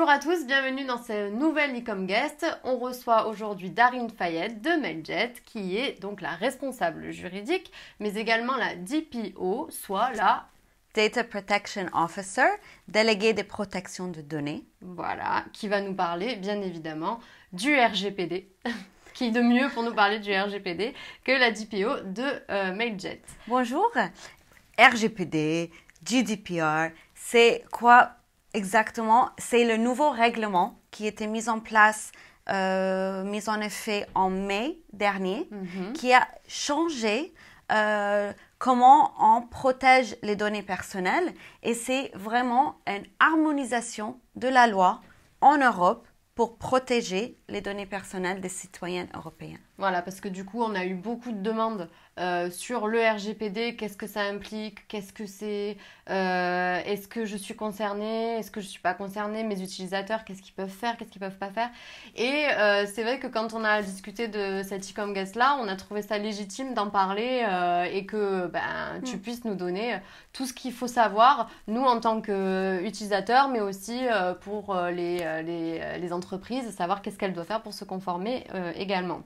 Bonjour à tous, bienvenue dans ce nouvel e-com guest. On reçoit aujourd'hui Darine Fayed de Mailjet, qui est donc la responsable juridique, mais également la DPO, soit la Data Protection Officer, délégué des protections de données. Voilà, qui va nous parler bien évidemment du RGPD. Qui de mieux pour nous parler du RGPD que la DPO de Mailjet. Bonjour, RGPD, GDPR, c'est quoi exactement? C'est le nouveau règlement qui a été mis en place, mis en effet en mai dernier, qui a changé comment on protège les données personnelles, et c'est vraiment une harmonisation de la loi en Europe pour protéger les données personnelles des citoyens européens. Voilà, parce que du coup, on a eu beaucoup de demandes sur le RGPD. Qu'est-ce que ça implique? Qu'est-ce que c'est? Est-ce que je suis concernée? Est-ce que je ne suis pas concernée? Mes utilisateurs, qu'est-ce qu'ils peuvent faire? Qu'est-ce qu'ils ne peuvent pas faire? Et c'est vrai que quand on a discuté de cette e-com guest-là, on a trouvé ça légitime d'en parler et que tu puisses nous donner tout ce qu'il faut savoir, nous en tant qu'utilisateurs, mais aussi pour les entreprises, savoir qu'est-ce qu'elles doivent faire pour se conformer également.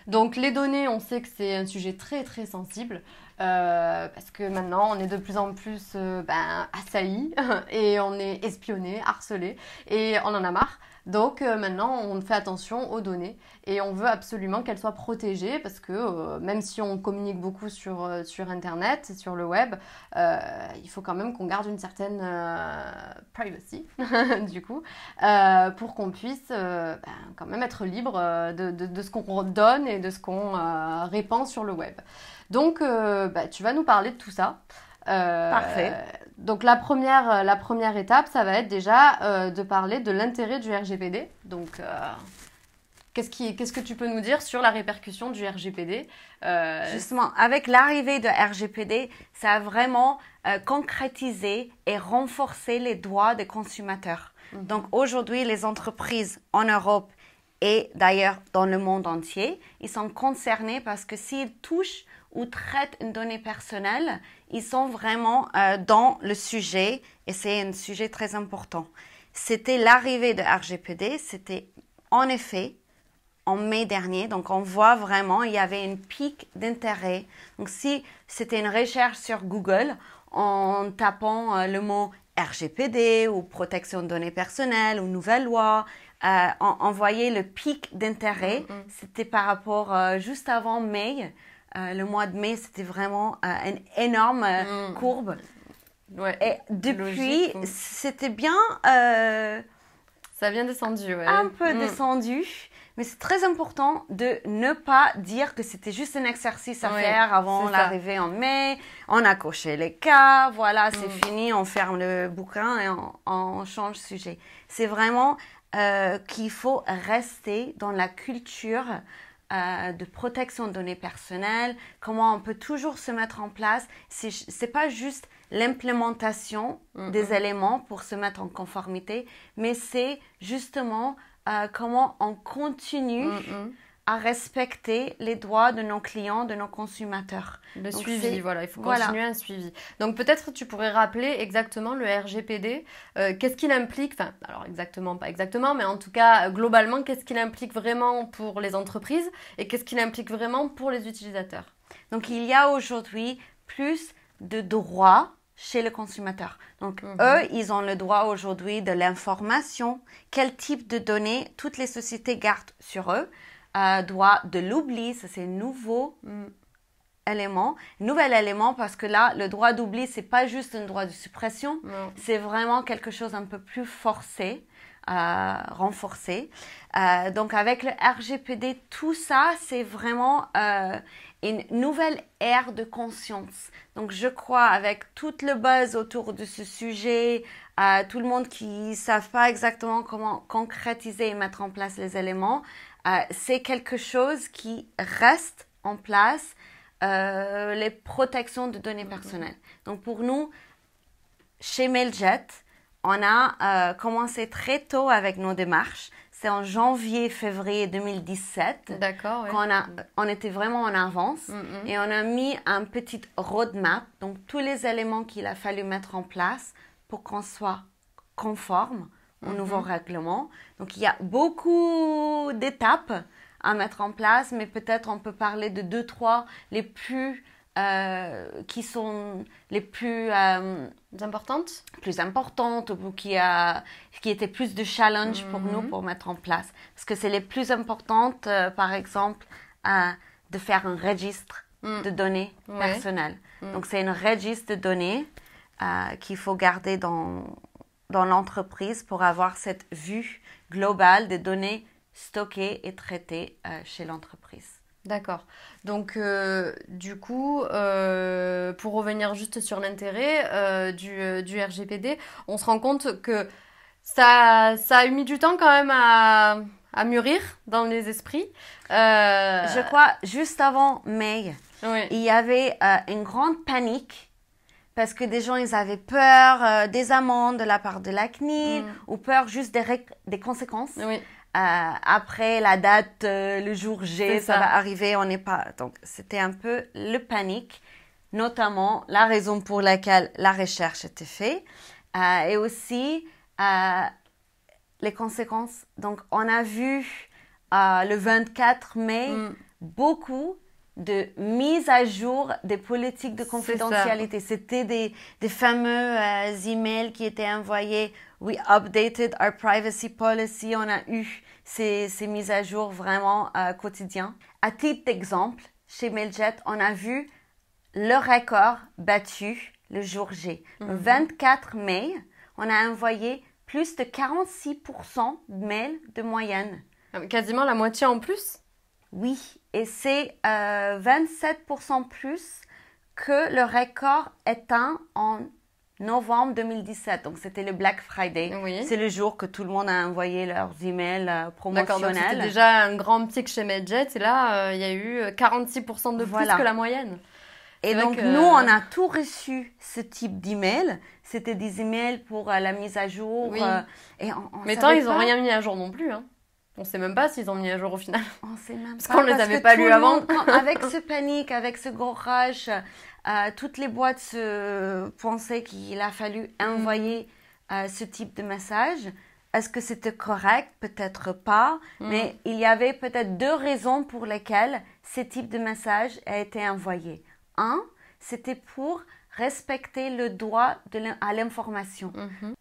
Donc les données, on sait que c'est un sujet très très sensible parce que maintenant on est de plus en plus assaillis et on est espionné, harcelé et on en a marre. Donc maintenant on fait attention aux données et on veut absolument qu'elles soient protégées parce que même si on communique beaucoup sur internet, sur le web, il faut quand même qu'on garde une certaine privacy du coup pour qu'on puisse quand même être libre de ce qu'on donne et de ce qu'on répand sur le web. Donc tu vas nous parler de tout ça. Parfait. Donc la première étape, ça va être déjà de parler de l'intérêt du RGPD. Donc qu'est-ce que tu peux nous dire sur la répercussion du RGPD? Justement, avec l'arrivée de RGPD, ça a vraiment concrétisé et renforcé les droits des consommateurs. Donc aujourd'hui, les entreprises en Europe et d'ailleurs dans le monde entier, ils sont concernés parce que s'ils touchent ou traitent une donnée personnelle, ils sont vraiment dans le sujet et c'est un sujet très important. C'était l'arrivée de RGPD, c'était en effet en mai dernier, donc on voit vraiment il y avait une pic d'intérêt. Donc si c'était une recherche sur Google, en tapant le mot RGPD ou protection de données personnelles ou nouvelle loi, on voyait le pic d'intérêt. C'était par rapport juste avant mai. Le mois de mai, c'était vraiment une énorme courbe. Ouais, et depuis, c'était bien... ça a bien descendu, ouais. Un peu descendu. Mais c'est très important de ne pas dire que c'était juste un exercice à faire avant l'arrivée en mai. On a coché les cas, voilà, c'est fini, on ferme le bouquin et on change de sujet. C'est vraiment qu'il faut rester dans la culture de protection de données personnelles, comment on peut toujours se mettre en place. C'est pas juste l'implémentation des éléments pour se mettre en conformité, mais c'est justement comment on continue à respecter les droits de nos clients, de nos consommateurs. Le suivi, voilà, il faut continuer un suivi. Donc peut-être tu pourrais rappeler exactement le RGPD, qu'est-ce qu'il implique, enfin, alors exactement, pas exactement, mais en tout cas, globalement, qu'est-ce qu'il implique vraiment pour les entreprises et qu'est-ce qu'il implique vraiment pour les utilisateurs? Donc il y a aujourd'hui plus de droits chez le consommateur. Donc, eux, ils ont le droit aujourd'hui de l'information, quel type de données toutes les sociétés gardent sur eux, droit de l'oubli, ça c'est un nouveau élément, nouvel élément parce que là, le droit d'oubli, c'est pas juste un droit de suppression, c'est vraiment quelque chose un peu plus forcé, renforcé. Donc, avec le RGPD, tout ça, c'est vraiment une nouvelle ère de conscience. Donc, je crois, avec tout le buzz autour de ce sujet, tout le monde qui ne savent pas exactement comment concrétiser et mettre en place les éléments, c'est quelque chose qui reste en place, les protections de données personnelles. Donc, pour nous, chez Mailjet, on a commencé très tôt avec nos démarches. C'est en janvier-février 2017 qu'on était vraiment en avance et on a mis un petit roadmap, donc tous les éléments qu'il a fallu mettre en place pour qu'on soit conforme au nouveau règlement. Donc, il y a beaucoup d'étapes à mettre en place, mais peut-être on peut parler de 2-3 les plus qui sont les plus importantes ou qui étaient plus de challenge pour nous pour mettre en place. Parce que c'est les plus importantes, par exemple, de faire un registre de données personnelles. Donc, c'est un registre de données qu'il faut garder dans l'entreprise pour avoir cette vue globale des données stockées et traitées chez l'entreprise. D'accord. Donc, du coup, pour revenir juste sur l'intérêt du RGPD, on se rend compte que ça a mis du temps quand même à mûrir dans les esprits. Je crois, juste avant mai, il y avait une grande panique parce que des gens, ils avaient peur des amendes de la part de la CNIL ou peur juste des conséquences. Oui. Après la date, le jour G, ça va arriver, on n'est pas... Donc, c'était un peu le panique, notamment la raison pour laquelle la recherche était faite et aussi les conséquences. Donc, on a vu le 24 mai beaucoup de mise à jour des politiques de confidentialité. C'était des fameux emails qui étaient envoyés. We updated our privacy policy. On a eu ces mises à jour vraiment quotidiens. À titre d'exemple, chez Mailjet, on a vu le record battu le jour G. Le 24 mai, on a envoyé plus de 46% de mails de moyenne. Quasiment la moitié en plus? Oui, et c'est 27% plus que le record atteint en novembre 2017. Donc, c'était le Black Friday. Oui. C'est le jour que tout le monde a envoyé leurs emails promotionnels. D'accord, donc c'était déjà un grand pic chez Mailjet. Et là, il y a eu 46% de plus que la moyenne. Et donc, nous, on a tout reçu ce type d'email. C'était des emails pour la mise à jour. Oui. Mais tant, ils n'ont rien mis à jour non plus, hein. On ne sait même pas s'ils ont mis à jour au final. On ne sait même pas. Parce qu'on ne les avait pas lus avant. Avec ce panique, avec ce gros rush, toutes les boîtes se pensaient qu'il a fallu envoyer ce type de message. Est-ce que c'était correct? Peut-être pas. Mais il y avait peut-être 2 raisons pour lesquelles ce type de message a été envoyé. Un, c'était pour respecter le droit à l'information.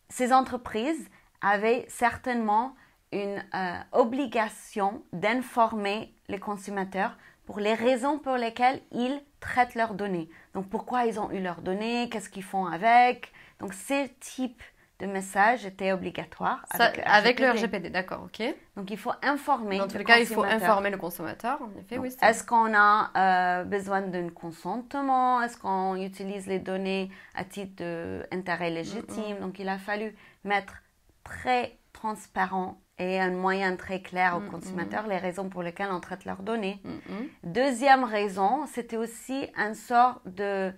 Ces entreprises avaient certainement une obligation d'informer les consommateurs pour les raisons pour lesquelles ils traitent leurs données. Donc, pourquoi ils ont eu leurs données, qu'est-ce qu'ils font avec. Donc, ce type de message était obligatoire. Avec le RGPD, d'accord, ok. Donc, il faut informer Dans tous les cas, il faut informer le consommateur, en effet, donc, oui. Est-ce qu'on a besoin d'un consentement? Est-ce qu'on utilise les données à titre d'intérêt légitime? Donc, il a fallu mettre très transparent et un moyen très clair aux consommateurs les raisons pour lesquelles on traite leurs données. Deuxième raison, c'était aussi une sorte de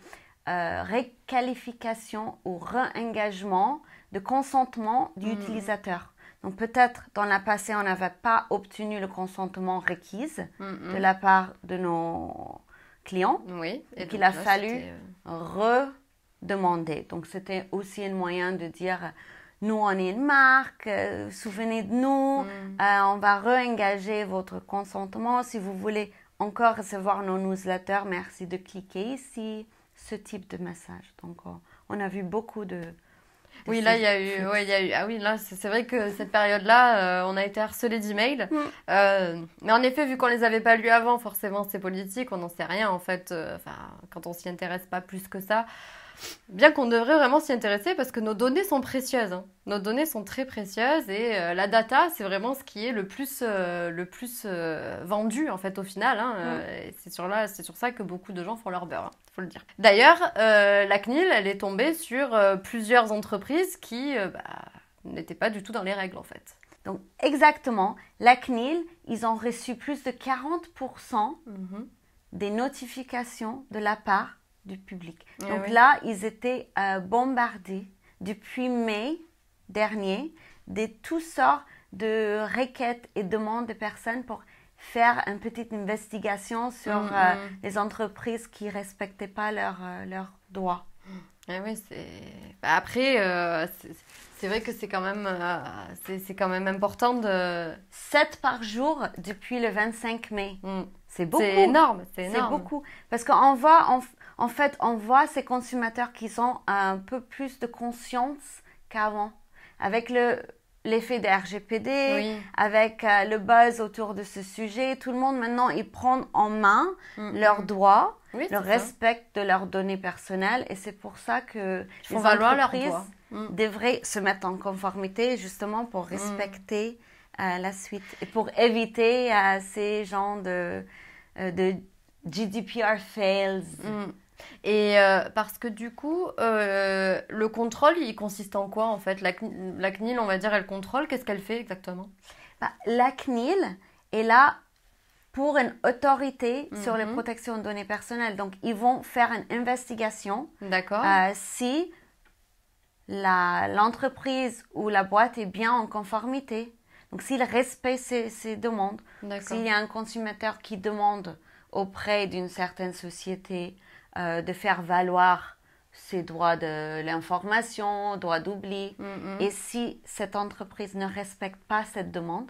réqualification ou re-engagement de consentement du utilisateur. Donc peut-être dans le passé, on n'avait pas obtenu le consentement requis de la part de nos clients. Oui. Et qu'il a fallu redemander. Donc c'était aussi un moyen de dire... Nous, on est une marque, souvenez de nous, on va re-engager votre consentement. Si vous voulez encore recevoir nos newsletters, merci de cliquer ici, ce type de message. Donc, on a vu beaucoup de oui, là, il y a eu... Ah oui, là, c'est vrai que cette période-là, on a été harcelés d'emails. Mais en effet, vu qu'on les avait pas lus avant, forcément, c'est politique, on n'en sait rien, en fait. Quand on s'y intéresse pas plus que ça... Bien qu'on devrait vraiment s'y intéresser parce que nos données sont précieuses. Hein. Nos données sont très précieuses et la data, c'est vraiment ce qui est le plus vendu en fait au final. Hein. C'est sur ça que beaucoup de gens font leur beurre, faut le dire. D'ailleurs, la CNIL, elle est tombée sur plusieurs entreprises qui n'étaient pas du tout dans les règles en fait. Donc exactement, la CNIL, ils ont reçu plus de 40% des notifications de la part du public. Donc là, ils étaient bombardés depuis mai dernier de toutes sortes de requêtes et demandes de personnes pour faire une petite investigation sur les entreprises qui ne respectaient pas leurs droits. Ah oui, bah, après, c'est vrai que c'est quand même important de... 7 par jour depuis le 25 mai. Mm. C'est beaucoup. C'est énorme, c'est C'est énorme. beaucoup. Parce qu'on voit, en fait, on voit ces consommateurs qui ont un peu plus de conscience qu'avant. Avec l'effet des RGPD, Oui. avec le buzz autour de ce sujet, tout le monde maintenant, ils prennent en main leurs droits, Oui, le c'est ça. respect de leurs données personnelles. Et c'est pour ça que Ils font les valoir leurs entreprises droits. devraient se mettre en conformité justement pour respecter la suite et pour éviter ces genres de GDPR fails. Et parce que du coup, le contrôle, il consiste en quoi en fait? La CNIL, on va dire, elle contrôle. Qu'est-ce qu'elle fait exactement? Bah, la CNIL est là pour une autorité sur les protections de données personnelles. Donc, ils vont faire une investigation D'accord. si l'entreprise ou la boîte est bien en conformité. Donc, s'il respecte ces demandes, s'il y a un consommateur qui demande auprès d'une certaine société de faire valoir ses droits de l'information, droits d'oubli, et si cette entreprise ne respecte pas cette demande,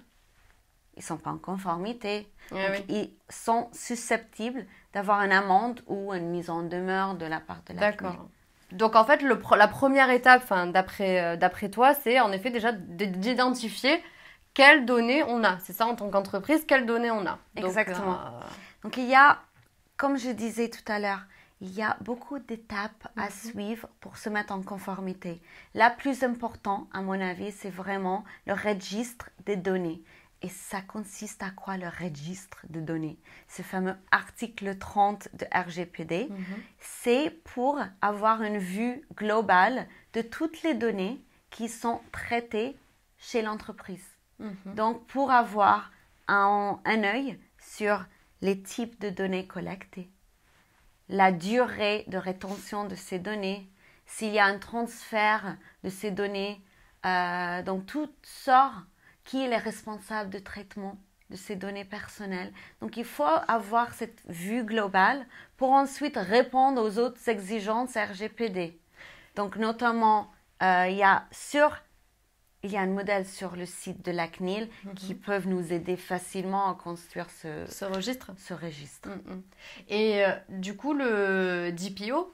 ils ne sont pas en conformité. Donc, ils sont susceptibles d'avoir une amende ou une mise en demeure de la part de la CNIL. D'accord. Donc en fait, la première étape, d'après toi, c'est en effet déjà d'identifier quelles données on a. C'est ça en tant qu'entreprise, quelles données on a. Exactement. Donc il y a, comme je disais tout à l'heure, il y a beaucoup d'étapes à suivre pour se mettre en conformité. La plus importante, à mon avis, c'est vraiment le registre des données. Et ça consiste à quoi le registre de données? Ce fameux article 30 de RGPD, c'est pour avoir une vue globale de toutes les données qui sont traitées chez l'entreprise. Donc, pour avoir un œil sur les types de données collectées, la durée de rétention de ces données, s'il y a un transfert de ces données, donc tout sort qui est le responsable de traitement de ces données personnelles. Donc, il faut avoir cette vue globale pour ensuite répondre aux autres exigences RGPD. Donc, notamment, il y a un modèle sur le site de la CNIL qui peuvent nous aider facilement à construire ce registre. Et du coup, le DPO,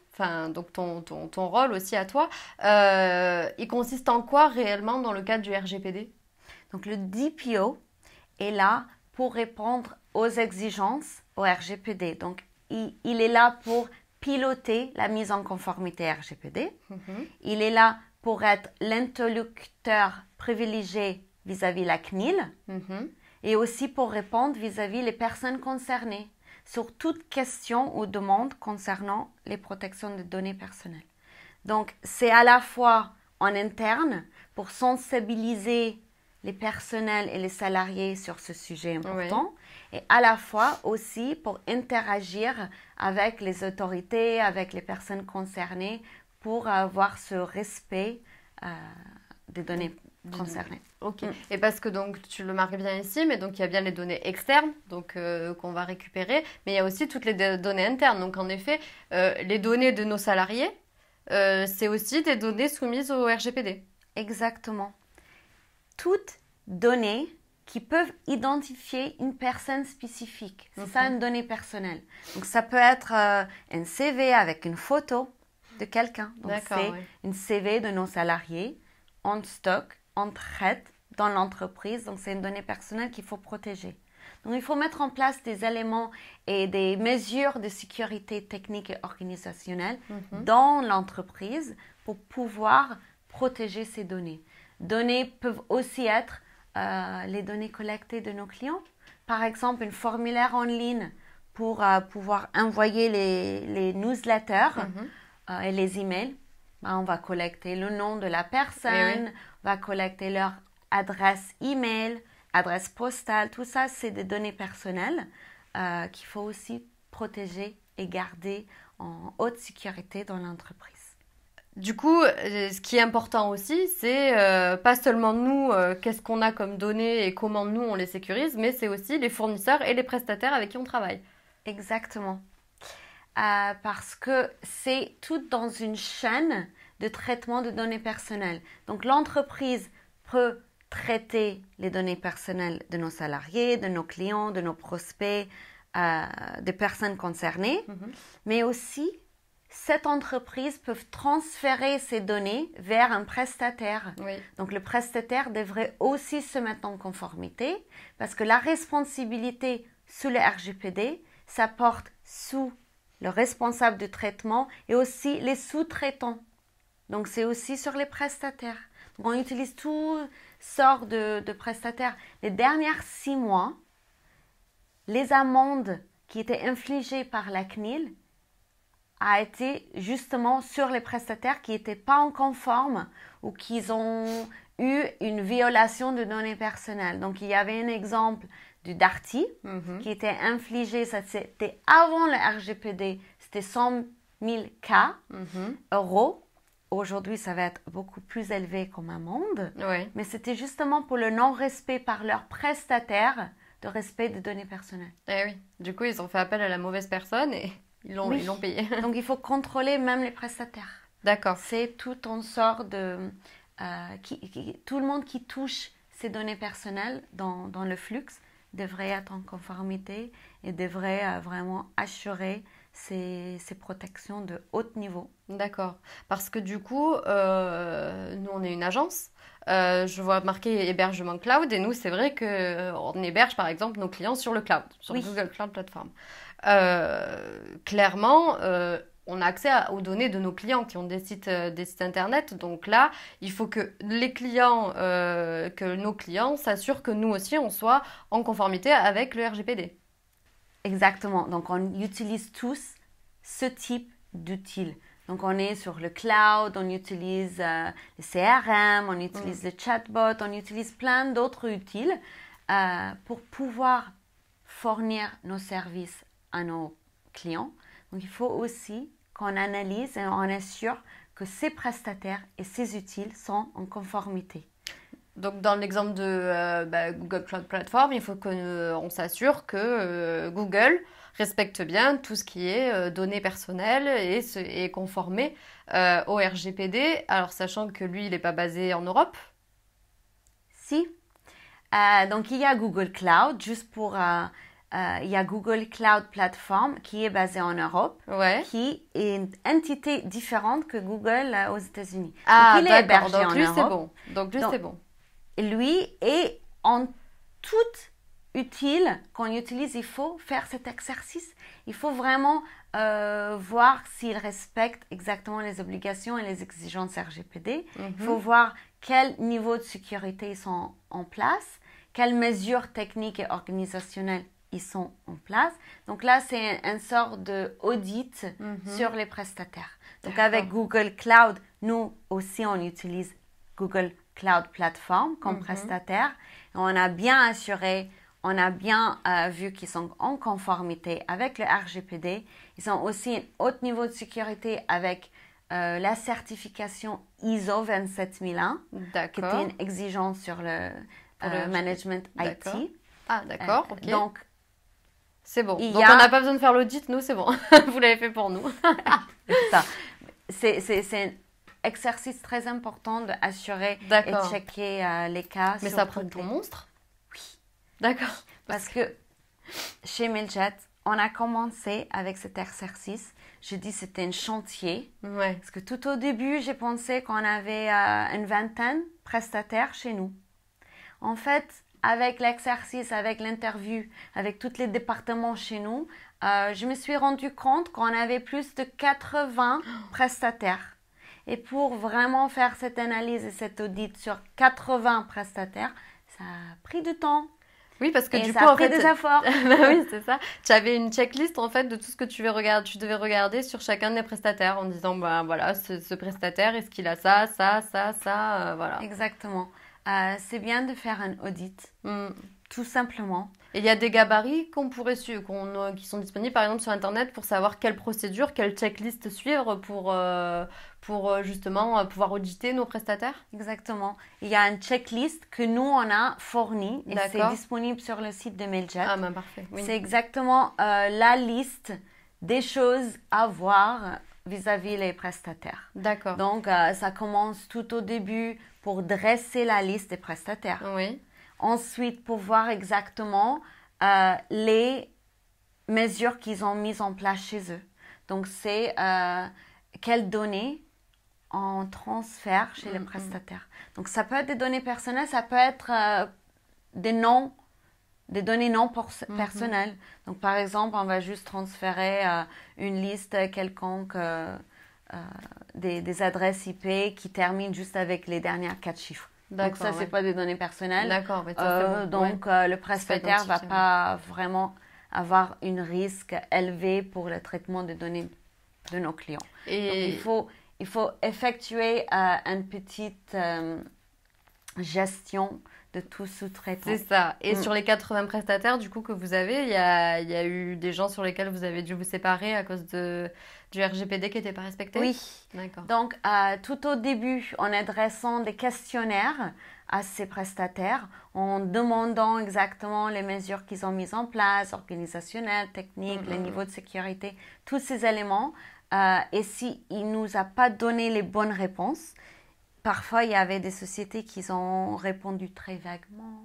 donc ton rôle aussi à toi, il consiste en quoi réellement dans le cadre du RGPD? Donc le DPO est là pour répondre aux exigences au RGPD. Donc il est là pour piloter la mise en conformité RGPD. Il est là pour être l'interlocuteur privilégié vis-à-vis la CNIL et aussi pour répondre vis-à-vis les personnes concernées sur toute question ou demande concernant les protections de données personnelles. Donc c'est à la fois en interne pour sensibiliser les personnels et les salariés sur ce sujet important, et à la fois aussi pour interagir avec les autorités, avec les personnes concernées, pour avoir ce respect des données concernées. Ok. Et parce que donc tu le marques bien ici, mais donc il y a bien les données externes, donc qu'on va récupérer, mais il y a aussi toutes les données internes. Donc en effet, les données de nos salariés, c'est aussi des données soumises au RGPD. Exactement. Toutes données qui peuvent identifier une personne spécifique. C'est ça une donnée personnelle. Donc ça peut être un CV avec une photo de quelqu'un. Donc c'est une CV de nos salariés en stock, en traite dans l'entreprise. Donc c'est une donnée personnelle qu'il faut protéger. Donc il faut mettre en place des éléments et des mesures de sécurité technique et organisationnelle dans l'entreprise pour pouvoir protéger ces données. Données peuvent aussi être les données collectées de nos clients. Par exemple, un formulaire en ligne pour pouvoir envoyer les newsletters et les emails. On va collecter le nom de la personne, on va collecter leur adresse email, adresse postale. Tout ça, c'est des données personnelles qu'il faut aussi protéger et garder en haute sécurité dans l'entreprise. Du coup, ce qui est important aussi, c'est pas seulement nous, qu'est-ce qu'on a comme données et comment nous on les sécurise, mais c'est aussi les fournisseurs et les prestataires avec qui on travaille. Exactement. parce que c'est tout dans une chaîne de traitement de données personnelles. Donc, l'entreprise peut traiter les données personnelles de nos salariés, de nos clients, de nos prospects, des personnes concernées, mais aussi cette entreprise peut transférer ces données vers un prestataire. Oui. Donc, le prestataire devrait aussi se mettre en conformité parce que la responsabilité sous le RGPD, ça porte sous le responsable de traitement et aussi les sous-traitants. Donc, c'est aussi sur les prestataires. Donc, on utilise toutes sortes de prestataires. Les derniers 6 mois, les amendes qui étaient infligées par la CNIL a été justement sur les prestataires qui n'étaient pas en conforme ou qui ont eu une violation de données personnelles. Donc, il y avait un exemple du Darty qui était infligé, ça c'était avant le RGPD, c'était 100 000 euros. Aujourd'hui, ça va être beaucoup plus élevé comme amende, mais c'était justement pour le non-respect par leurs prestataires de respect des données personnelles. Eh oui, du coup, ils ont fait appel à la mauvaise personne et ils l'ont payé. Donc, il faut contrôler même les prestataires. D'accord. C'est tout en sorte de... tout le monde qui touche ces données personnelles dans le flux devrait être en conformité et devrait vraiment assurer ces protections de haut niveau. D'accord. Parce que du coup, nous, on est une agence. Je vois marqué hébergement cloud et nous, c'est vrai qu'on héberge par exemple nos clients sur le cloud, sur Google Cloud Platform. Clairement, on a accès aux données de nos clients qui ont des sites internet. Donc là, il faut que que nos clients s'assurent que nous aussi, on soit en conformité avec le RGPD. Exactement. Donc, on utilise tous ce type d'outils. Donc, on est sur le cloud, on utilise le CRM, on utilise le chatbot, on utilise plein d'autres outils pour pouvoir fournir nos services à nos clients. Donc, il faut aussi qu'on analyse et on assure que ces prestataires et ces outils sont en conformité. Donc, dans l'exemple de Google Cloud Platform, il faut qu'on s'assure que Google respecte bien tout ce qui est données personnelles et est conformé au RGPD. Alors, sachant que lui, il n'est pas basé en Europe. Si. Donc, il y a Google Cloud, juste pour... il y a Google Cloud Platform qui est basé en Europe, qui est une entité différente que Google aux États-Unis. Ah, donc, il est hébergé donc en lui, Europe. c'est bon. Donc, lui, c'est bon. Lui est en tout utile. Quand on utilise, il faut faire cet exercice. Il faut vraiment voir s'il respecte exactement les obligations et les exigences RGPD. Il faut voir quel niveau de sécurité ils sont en place, quelles mesures techniques et organisationnelles ils sont en place. Donc là, c'est une sorte d'audit sur les prestataires. Donc avec Google Cloud, nous aussi, on utilise Google Cloud Platform comme prestataire. Et on a bien assuré, on a bien vu qu'ils sont en conformité avec le RGPD. Ils ont aussi un haut niveau de sécurité avec la certification ISO 27001, qui était une exigence sur le management IT. Ah, d'accord, ok. Donc, c'est bon. Donc, on n'a pas besoin de faire l'audit, nous, c'est bon. Vous l'avez fait pour nous. C'est ça. C'est un exercice très important d'assurer et checker les cas. Mais ça prend ton monstre? Oui. D'accord. Parce que chez Mailjet, on a commencé avec cet exercice. Je dis c'était un chantier. Ouais. Parce que tout au début, j'ai pensé qu'on avait une vingtaine de prestataires chez nous. En fait, avec l'exercice, avec l'interview, avec tous les départements chez nous, je me suis rendu compte qu'on avait plus de 80 prestataires. Et pour vraiment faire cette analyse et cet audit sur 80 prestataires, ça a pris du temps. Oui, parce que du coup, ça a pris des efforts. Bah oui, c'est ça. Tu avais une checklist en fait de tout ce que tu devais regarder sur chacun des prestataires en disant, bah voilà, ce prestataire, est-ce qu'il a ça, voilà. Exactement. C'est bien de faire un audit, tout simplement. Et il y a des gabarits qui sont disponibles par exemple sur Internet pour savoir quelle procédure, quelle checklist suivre pour justement pouvoir auditer nos prestataires? Exactement. Il y a une checklist que nous, on a fournie et c'est disponible sur le site de Mailjet. Ah ben parfait. Oui. C'est exactement la liste des choses à voir vis-à-vis les prestataires. D'accord. Donc, ça commence tout au début pour dresser la liste des prestataires. Oui. Ensuite, pour voir exactement les mesures qu'ils ont mises en place chez eux. Donc, c'est quelles données on transfère chez les prestataires. Donc, ça peut être des données personnelles, ça peut être des données non personnelles. Donc, par exemple, on va juste transférer une liste quelconque des adresses IP qui terminent juste avec les dernières 4 chiffres. Donc, ça, c'est pas des données personnelles. D'accord. Donc, le prestataire va pas vraiment avoir un risque élevé pour le traitement des données de nos clients. Et Donc, il faut effectuer une petite gestion de tout sous-traitant. c'est ça. Et sur les 80 prestataires du coup que vous avez, il y a eu des gens sur lesquels vous avez dû vous séparer à cause du RGPD qui n'était pas respecté? Oui. D'accord. Donc, tout au début, en adressant des questionnaires à ces prestataires, en demandant exactement les mesures qu'ils ont mises en place, organisationnelles, techniques, les niveaux de sécurité, tous ces éléments. Et s'il ne nous a pas donné les bonnes réponses, parfois il y avait des sociétés qui ont répondu très vaguement.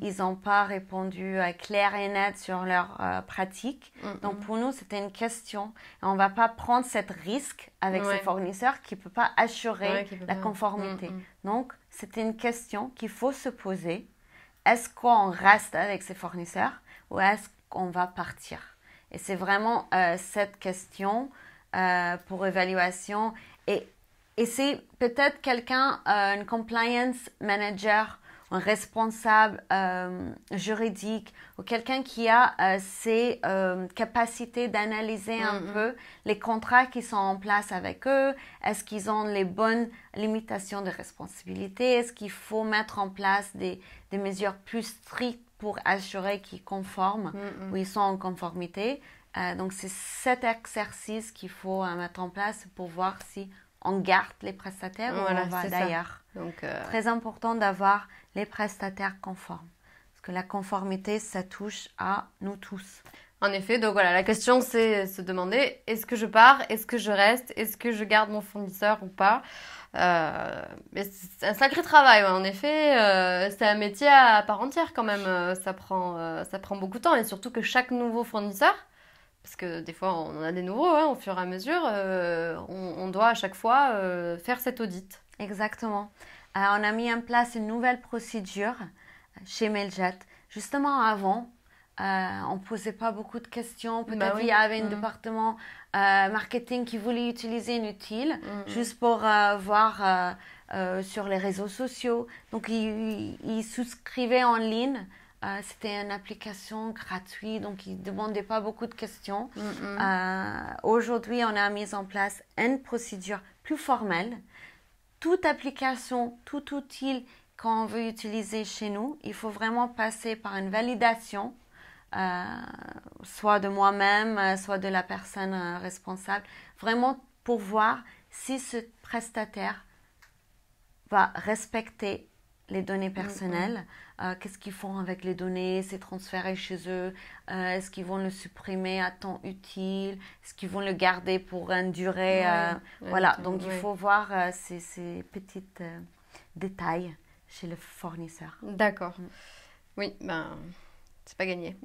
Ils n'ont pas répondu clair et net sur leurs pratiques. Donc pour nous, c'était une question. Et on ne va pas prendre ce risque avec ces fournisseurs qui ne peuvent pas assurer la conformité. Donc c'était une question qu'il faut se poser. Est-ce qu'on reste avec ces fournisseurs ou est-ce qu'on va partir? Et c'est vraiment cette question pour évaluation. Et c'est peut-être quelqu'un, un compliance manager, un responsable juridique ou quelqu'un qui a ces capacités d'analyser un peu les contrats qui sont en place avec eux. Est-ce qu'ils ont les bonnes limitations de responsabilité? Est-ce qu'il faut mettre en place des mesures plus strictes pour assurer qu'ils conforment ou ils sont en conformité? Donc, c'est cet exercice qu'il faut mettre en place pour voir si on garde les prestataires ou on va d'ailleurs. Donc, très important d'avoir les prestataires conformes. Parce que la conformité, ça touche à nous tous. En effet, donc voilà, la question c'est se demander, est-ce que je pars? Est-ce que je reste? Est-ce que je garde mon fournisseur ou pas? Mais c'est un sacré travail, en effet. C'est un métier à part entière quand même. Ça prend beaucoup de temps et surtout que chaque nouveau fournisseur, parce que des fois on en a des nouveaux au fur et à mesure, on doit à chaque fois faire cet audit. Exactement. On a mis en place une nouvelle procédure chez Mailjet. Justement avant, on ne posait pas beaucoup de questions. Peut-être il y avait un département marketing qui voulait utiliser une outil juste pour voir sur les réseaux sociaux. Donc, ils souscrivaient en ligne. C'était une application gratuite, donc ils ne demandaient pas beaucoup de questions. Aujourd'hui, on a mis en place une procédure plus formelle. Toute application, tout outil qu'on veut utiliser chez nous, il faut vraiment passer par une validation, soit de moi-même, soit de la personne responsable, vraiment pour voir si ce prestataire va respecter les données personnelles, qu'est-ce qu'ils font avec les données, c'est transféré chez eux, est-ce qu'ils vont le supprimer à temps utile, est-ce qu'ils vont le garder pour une durée, voilà, donc il faut voir ces petits détails chez le fournisseur. D'accord. Oui, c'est pas gagné.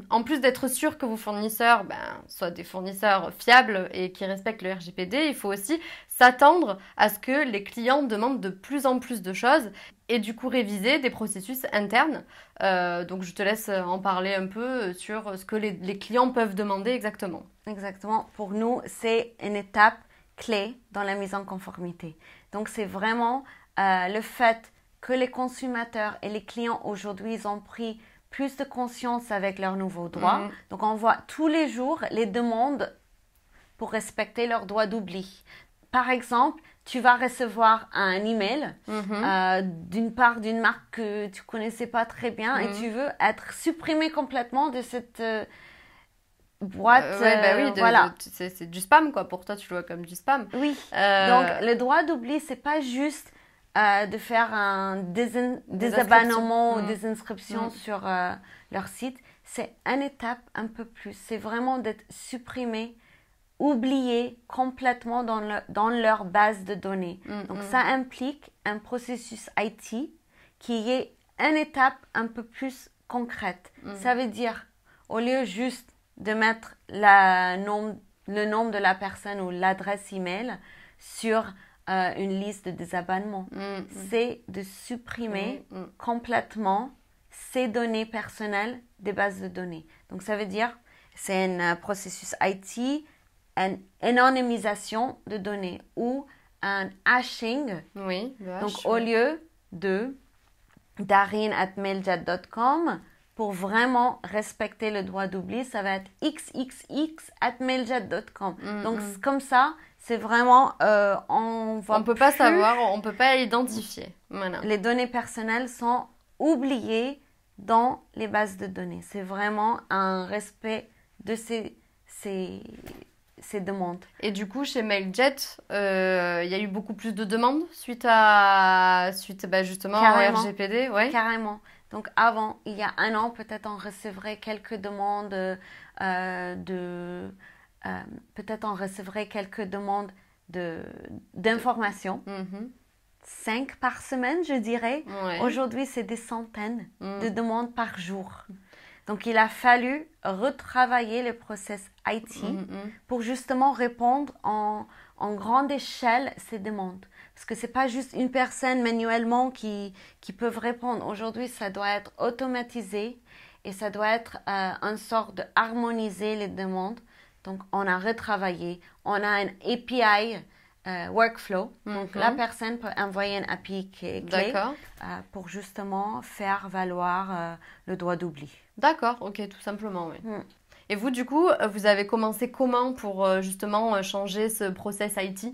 En plus d'être sûr que vos fournisseurs soient des fournisseurs fiables et qui respectent le RGPD, il faut aussi s'attendre à ce que les clients demandent de plus en plus de choses et du coup réviser des processus internes. Donc je te laisse en parler un peu sur ce que les clients peuvent demander exactement. Exactement. Pour nous, c'est une étape clé dans la mise en conformité. Donc c'est vraiment le fait que les consommateurs et les clients aujourd'hui, ils ont pris plus de conscience avec leurs nouveaux droits. Donc, on voit tous les jours les demandes pour respecter leurs droits d'oubli. Par exemple, tu vas recevoir un email d'une part d'une marque que tu connaissais pas très bien et tu veux être supprimé complètement de cette boîte. Voilà. C'est du spam, quoi. Pour toi, tu le vois comme du spam. Oui. Donc, le droit d'oubli, c'est pas juste de faire un désabonnement ou des inscriptions sur leur site. c'est une étape un peu plus. C'est vraiment d'être supprimé, oublié complètement dans leur base de données. Donc, ça implique un processus IT qui est une étape un peu plus concrète. Ça veut dire, au lieu juste de mettre le nom de la personne ou l'adresse email sur une liste de désabonnements, c'est de supprimer complètement ces données personnelles des bases de données. Donc, ça veut dire, c'est un processus IT, une anonymisation de données ou un hashing. Oui, donc, au lieu de darine@mailjet.com, pour vraiment respecter le droit d'oubli, ça va être xxx@mailjet.com. Donc, comme ça, c'est vraiment, on ne peut pas savoir, on ne peut pas identifier. Voilà. Les données personnelles sont oubliées dans les bases de données. C'est vraiment un respect de ces demandes. Et du coup, chez MailJet, il y a eu beaucoup plus de demandes suite justement au RGPD, ouais. Carrément. Donc avant, il y a un an, peut-être on recevrait quelques demandes d'informations. 5 par semaine, je dirais. Ouais. Aujourd'hui, c'est des centaines de demandes par jour. Donc, il a fallu retravailler le process IT pour justement répondre en grande échelle ces demandes. Parce que ce n'est pas juste une personne manuellement qui peut répondre. Aujourd'hui, ça doit être automatisé et ça doit être une sorte de harmoniser les demandes. Donc, on a retravaillé. On a un API workflow. Donc, la personne peut envoyer un API clé pour justement faire valoir le droit d'oubli. D'accord, ok, tout simplement, oui. Et vous, du coup, vous avez commencé comment pour justement changer ce process IT?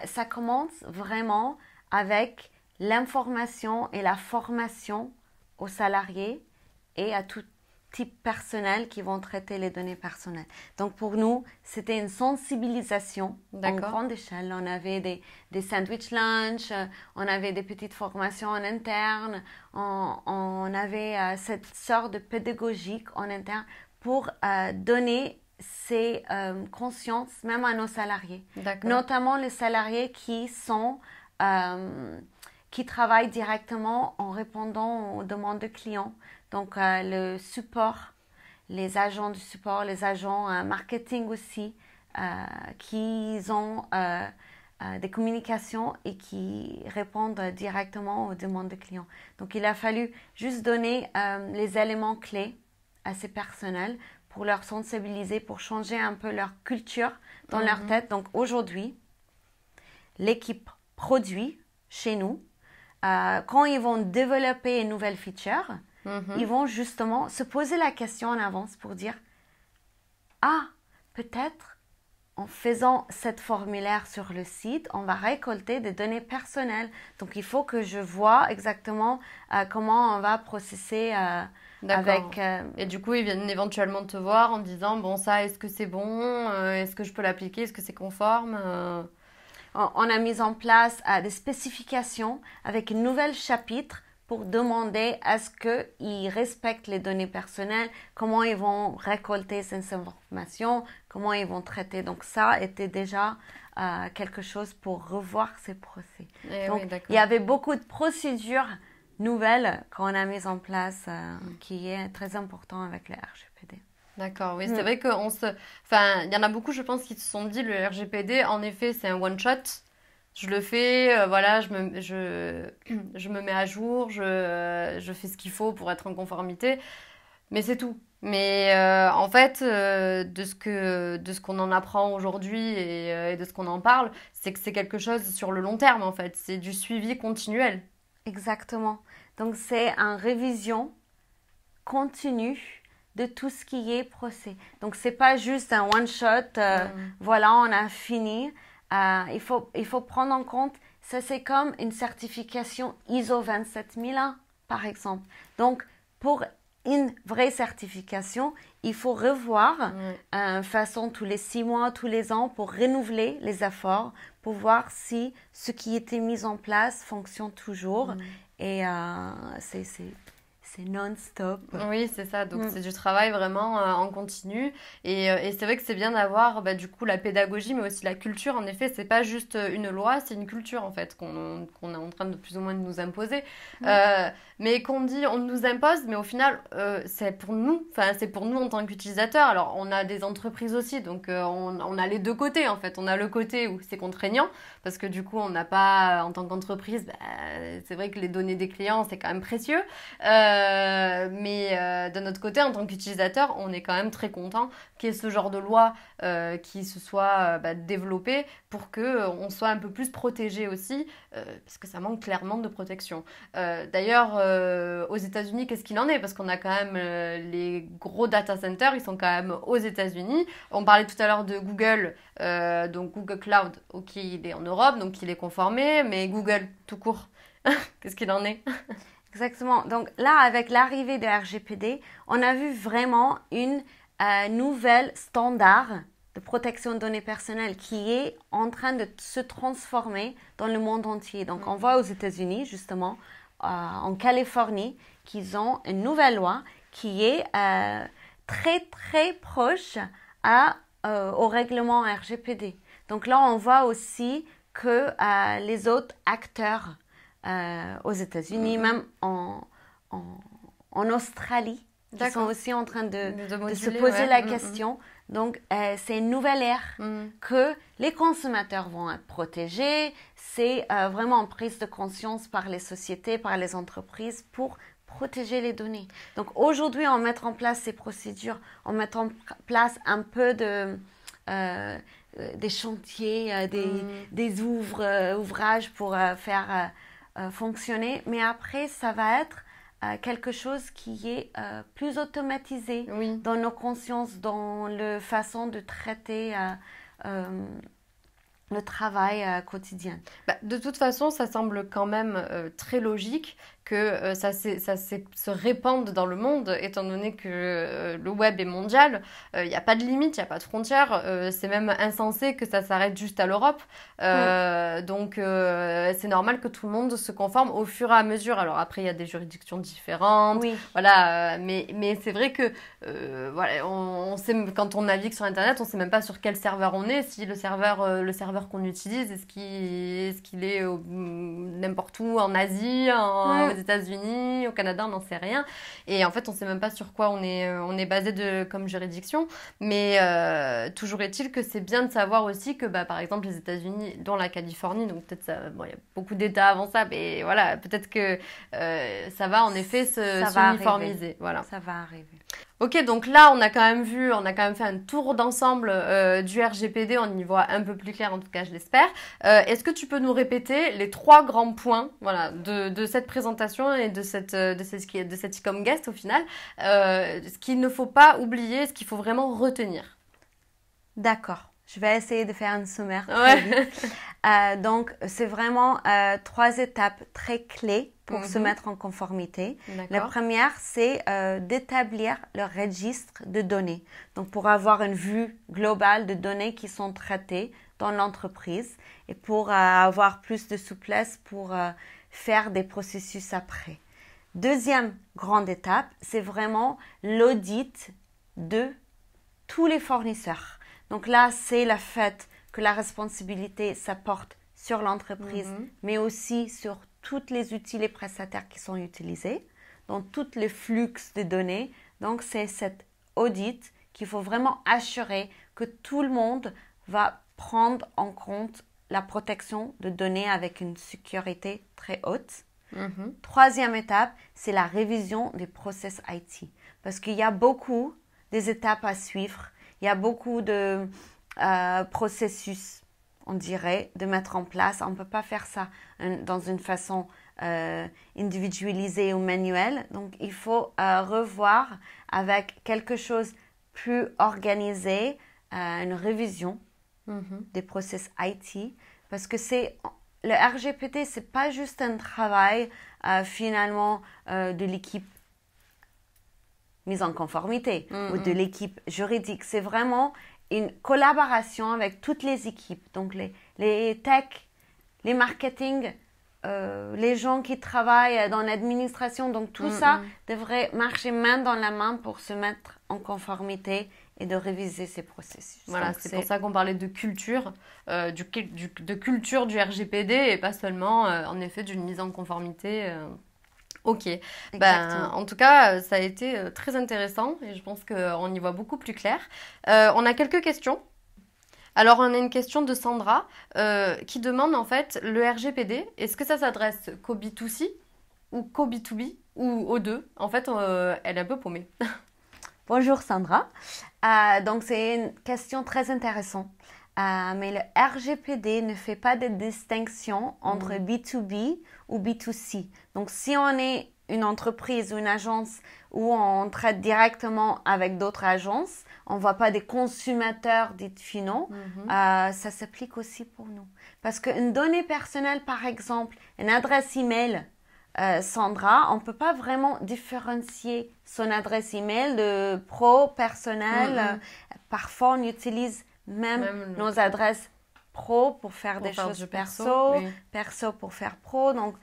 Ça commence vraiment avec l'information et la formation aux salariés et à tout type personnel qui vont traiter les données personnelles. Donc pour nous, c'était une sensibilisation en grande échelle. On avait des sandwich lunch, on avait des petites formations en interne, on avait cette sorte de pédagogique en interne pour donner ces consciences même à nos salariés. Notamment les salariés qui travaillent directement en répondant aux demandes de clients. Donc, le support, les agents du support, les agents marketing aussi, qui ont des communications et qui répondent directement aux demandes de clients. Donc, il a fallu juste donner les éléments clés à ces personnels pour leur sensibiliser, pour changer un peu leur culture dans leur tête. Donc, aujourd'hui, l'équipe produit chez nous, quand ils vont développer une nouvelle feature, ils vont justement se poser la question en avance pour dire « Ah, peut-être en faisant cette formulaire sur le site, on va récolter des données personnelles. Donc, il faut que je vois exactement comment on va processer avec... Et du coup, ils viennent éventuellement te voir en disant « Bon, ça, est-ce que c'est bon? Est-ce que je peux l'appliquer? Est-ce que c'est conforme ?» On a mis en place des spécifications avec un nouvel chapitre pour demander à ce qu'ils respectent les données personnelles, comment ils vont récolter ces informations, comment ils vont traiter. Donc ça était déjà quelque chose pour revoir ces procès. Donc il y avait beaucoup de procédures nouvelles qu'on a mises en place qui est très important avec le RGPD. D'accord, oui, c'est vrai qu'il y en a beaucoup, je pense, qui se sont dit le RGPD, en effet, c'est un one-shot. Je le fais, voilà, je me mets à jour, je fais ce qu'il faut pour être en conformité, mais c'est tout. Mais en fait, de ce qu'on en apprend aujourd'hui et de ce qu'on en parle, c'est que c'est quelque chose sur le long terme, en fait. C'est du suivi continuel. Exactement. Donc, c'est une révision continue de tout ce qui est procès. Donc, c'est pas juste un one-shot, voilà, on a fini. Il faut prendre en compte, ça c'est comme une certification ISO 27001 par exemple. Donc pour une vraie certification, il faut revoir façon tous les 6 mois, tous les ans pour renouveler les efforts, pour voir si ce qui était mis en place fonctionne toujours. Et c'est non-stop. Oui, c'est ça. Donc, c'est du travail vraiment en continu. Et c'est vrai que c'est bien d'avoir du coup la pédagogie, mais aussi la culture. En effet, c'est pas juste une loi, c'est une culture en fait qu'on est en train de plus ou moins de nous imposer. Mais qu'on dit on nous impose, mais au final, c'est pour nous. Enfin, c'est pour nous en tant qu'utilisateurs. Alors, on a des entreprises aussi, donc on a les deux côtés en fait. On a le côté où c'est contraignant, parce que du coup, on n'a pas, en tant qu'entreprise, c'est vrai que les données des clients, c'est quand même précieux. Mais de notre côté, en tant qu'utilisateur, on est quand même très content qu'il y ait ce genre de loi qui se soit développée pour qu'on soit un peu plus protégé aussi, parce que ça manque clairement de protection. D'ailleurs, aux États-Unis, qu'est-ce qu'il en est? Parce qu'on a quand même les gros data centers, ils sont quand même aux États-Unis. On parlait tout à l'heure de Google, donc Google Cloud, ok, il est en Europe, donc il est conformé, mais Google tout court, qu'est-ce qu'il en est? Exactement. Donc là, avec l'arrivée de RGPD, on a vu vraiment une nouvelle standard de protection de données personnelles qui est en train de se transformer dans le monde entier. Donc on voit aux États-Unis, justement, en Californie, qu'ils ont une nouvelle loi qui est très, très proche au règlement RGPD. Donc là, on voit aussi que les autres acteurs aux États-Unis, même en Australie, qui sont aussi en train de se poser la question. Donc, c'est une nouvelle ère que les consommateurs vont être protégés. C'est vraiment une prise de conscience par les sociétés, par les entreprises pour protéger les données. Donc, aujourd'hui, on met en place ces procédures, on met en place un peu des chantiers, des ouvrages pour faire fonctionner. Mais après, ça va être quelque chose qui est plus automatisé dans nos consciences, dans la façon de traiter le travail quotidien. De toute façon, ça semble quand même très logique que ça se répande dans le monde, étant donné que le web est mondial. Il n'y a pas de limite, il n'y a pas de frontières. C'est même insensé que ça s'arrête juste à l'Europe. Donc, c'est normal que tout le monde se conforme au fur et à mesure. Alors après, il y a des juridictions différentes. Voilà, mais c'est vrai que voilà, on sait, quand on navigue sur Internet, on ne sait même pas sur quel serveur on est. Si le serveur qu'on utilise, est-ce qu'il est n'importe où, en Asie, aux États-Unis, au Canada, on n'en sait rien. Et en fait, on ne sait même pas sur quoi on est basé comme juridiction. Mais toujours est-il que c'est bien de savoir aussi que, par exemple, les États-Unis, dont la Californie, donc peut-être ça, il y a beaucoup d'États avant ça, mais voilà, peut-être que ça va en effet s'uniformiser. Voilà. Ça va arriver. Ok, donc là, on a quand même fait un tour d'ensemble du RGPD, on y voit un peu plus clair, en tout cas, je l'espère. Est-ce que tu peux nous répéter les 3 grands points, voilà, de cette présentation et de cet e-com guest au final, ce qu'il ne faut pas oublier, ce qu'il faut vraiment retenir? D'accord. Je vais essayer de faire un sommaire très vite. Donc, c'est vraiment 3 étapes très clés pour se mettre en conformité. La première, c'est d'établir le registre de données. Donc, pour avoir une vue globale de données qui sont traitées dans l'entreprise et pour avoir plus de souplesse pour faire des processus après. Deuxième grande étape, c'est vraiment l'audit de tous les fournisseurs. Donc là, c'est le fait que la responsabilité, ça porte sur l'entreprise, mais aussi sur tous les outils et prestataires qui sont utilisés, dans tous les flux de données. Donc, c'est cet audit qu'il faut vraiment assurer que tout le monde va prendre en compte la protection de données avec une sécurité très haute. Troisième étape, c'est la révision des process IT. Parce qu'il y a beaucoup des étapes à suivre. Il y a beaucoup de processus, on dirait, de mettre en place. On ne peut pas faire ça dans une façon individualisée ou manuelle. Donc, il faut revoir avec quelque chose de plus organisé, une révision des process IT. Parce que le RGPD, ce n'est pas juste un travail finalement de l'équipe mise en conformité ou de l'équipe juridique. C'est vraiment une collaboration avec toutes les équipes. Donc, les tech, les marketing, les gens qui travaillent dans l'administration. Donc tout ça devrait marcher main dans la main pour se mettre en conformité et de réviser ces processus. Voilà, c'est pour ça qu'on parlait de culture, de culture du RGPD et pas seulement en effet d'une mise en conformité. Ok, en tout cas, ça a été très intéressant et je pense qu'on y voit beaucoup plus clair. On a quelques questions. Alors, on a une question de Sandra qui demande en fait le RGPD, est-ce que ça s'adresse qu'au B2C ou qu'au B2B ou aux deux? En fait, elle est un peu paumée. Bonjour Sandra. Donc, c'est une question très intéressante. Mais le RGPD ne fait pas de distinction entre B2B ou B2C. Donc, si on est une entreprise ou une agence où on traite directement avec d'autres agences, on ne voit pas des consommateurs dits finaux, ça s'applique aussi pour nous. Parce qu'une donnée personnelle, par exemple, une adresse email, Sandra, on ne peut pas vraiment différencier son adresse email de pro, personnel. Parfois, on utilise même nos adresses pro pour faire des choses perso, perso pour faire pro. Donc,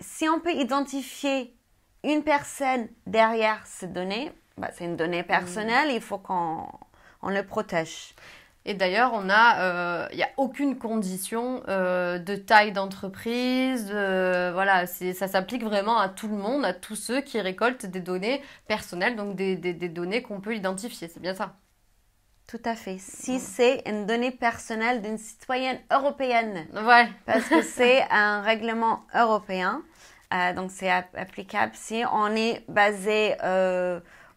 si on peut identifier une personne derrière ces données, c'est une donnée personnelle, il faut qu'on le protège. Et d'ailleurs, il n'y a aucune condition de taille d'entreprise. Voilà, ça s'applique vraiment à tout le monde, à tous ceux qui récoltent des données personnelles, donc des données qu'on peut identifier. C'est bien ça? Tout à fait. Si c'est une donnée personnelle d'une citoyenne européenne. Ouais. Parce que c'est un règlement européen. Donc, c'est applicable. Si on est basé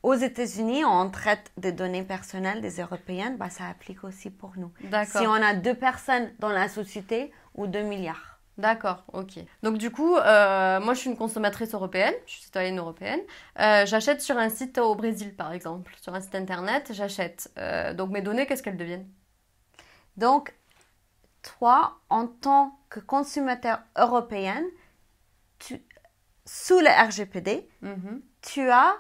aux États-Unis, on traite des données personnelles des Européennes, ça applique aussi pour nous. D'accord. Si on a 2 personnes dans la société ou 2 milliards. D'accord, ok. Donc du coup, moi je suis une consommatrice européenne, je suis citoyenne européenne. J'achète sur un site au Brésil par exemple, sur un site internet, j'achète. Donc mes données, qu'est-ce qu'elles deviennent? Donc, toi, en tant que consommateur européenne, sous le RGPD, tu as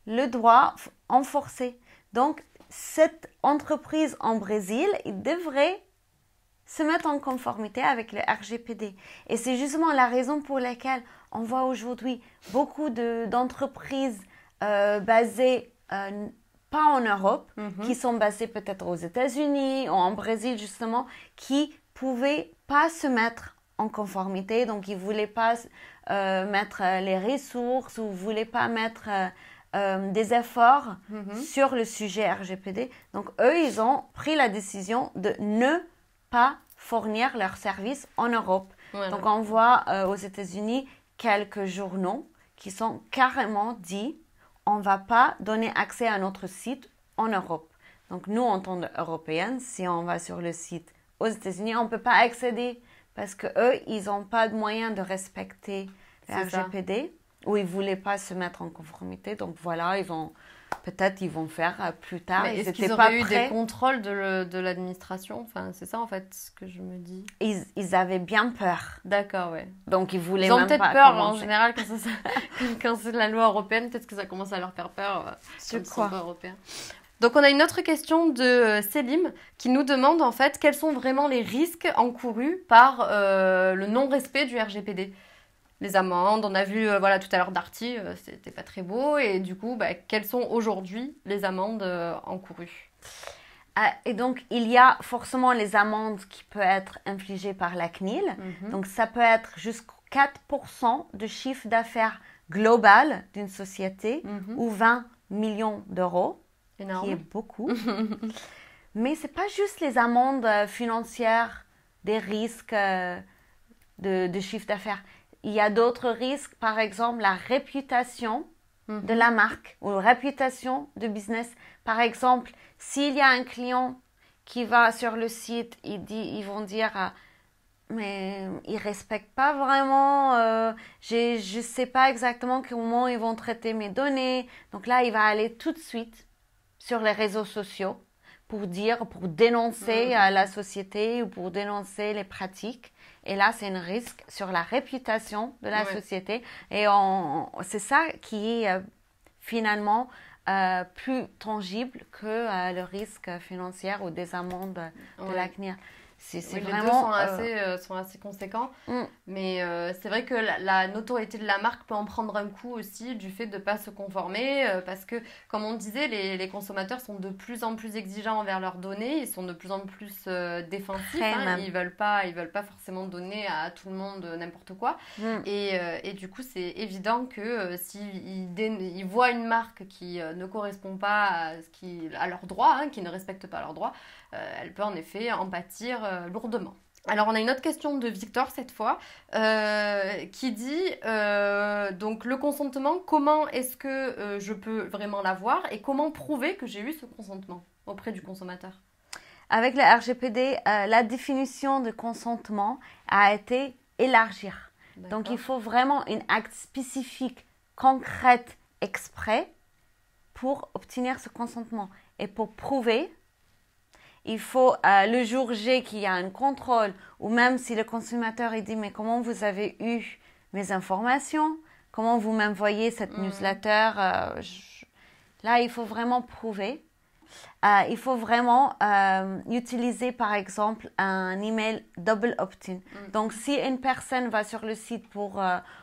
le droit enforcé. Donc, cette entreprise en Brésil, il devrait se mettre en conformité avec le RGPD. Et c'est justement la raison pour laquelle on voit aujourd'hui beaucoup d'entreprises basées pas en Europe, qui sont basées peut-être aux États-Unis ou en Brésil justement, qui pouvaient pas se mettre en conformité. Donc, ils voulaient pas mettre les ressources ou voulaient pas mettre des efforts sur le sujet RGPD. Donc, eux, ils ont pris la décision de ne pas fournir leurs services en Europe. Voilà. Donc, on voit aux États-Unis quelques journaux qui sont carrément dit on ne va pas donner accès à notre site en Europe. Donc, nous, en tant qu'Européens, si on va sur le site aux États-Unis, on ne peut pas accéder parce qu'eux, ils n'ont pas de moyen de respecter le RGPD ou ils ne voulaient pas se mettre en conformité. Donc, voilà, peut-être ils vont faire plus tard. Mais est-ce qu'ils auraient eu des contrôles de l'administration? Enfin, c'est ça en fait ce que je me dis. Ils avaient bien peur. D'accord, ouais. Donc ils voulaient même pas. Ils ont peut-être peur commencer. En général quand c'est la loi européenne, peut-être que ça commence à leur faire peur. Je crois. Donc on a une autre question de Selim qui nous demande en fait quels sont vraiment les risques encourus par le non-respect du RGPD. Les amendes, on a vu tout à l'heure Darty, c'était pas très beau. Et du coup, quelles sont aujourd'hui les amendes encourues? Et donc, il y a forcément les amendes qui peuvent être infligées par la CNIL. Donc, ça peut être jusqu'à 4% de chiffre d'affaires global d'une société ou 20 millions d'euros, énorme. Qui est beaucoup. Mais ce n'est pas juste les amendes financières, des risques de chiffre d'affaires. Il y a d'autres risques, par exemple la réputation de la marque ou la réputation de business. Par exemple, s'il y a un client qui va sur le site, ils vont dire mais ils ne respectent pas vraiment, je ne sais pas exactement comment ils vont traiter mes données. Donc là, il va aller tout de suite sur les réseaux sociaux pour dénoncer la société ou pour dénoncer les pratiques. Et là, c'est un risque sur la réputation de la société. Et c'est ça qui est finalement plus tangible que le risque financier ou des amendes de la CNIL. C'est Oui, les vraiment... deux sont assez conséquents. mm, Mais c'est vrai que la notoriété de la marque peut en prendre un coup aussi du fait de ne pas se conformer. Parce que, comme on disait, les consommateurs sont de plus en plus exigeants envers leurs données. Ils sont de plus en plus défensifs. très Hein, même. ils veulent pas forcément donner à tout le monde n'importe quoi. Mm, Et du coup, c'est évident que ils voient une marque qui ne correspond pas à leurs droits, hein, qui ne respecte pas leurs droits, elle peut en effet en pâtir lourdement. Alors on a une autre question de Victor cette fois qui dit donc le consentement, comment est-ce que je peux vraiment l'avoir et comment prouver que j'ai eu ce consentement auprès du consommateur? Avec le RGPD, la définition de consentement a été élargie. Donc, il faut vraiment un acte spécifique, concret, exprès pour obtenir ce consentement. Et pour prouver, il faut le jour J qu'il y a un contrôle ou même si le consommateur il dit mais comment vous avez eu mes informations, comment vous m'envoyez cette newsletter, là il faut vraiment prouver. Il faut vraiment utiliser par exemple un email double opt-in. Donc si une personne va sur le site pour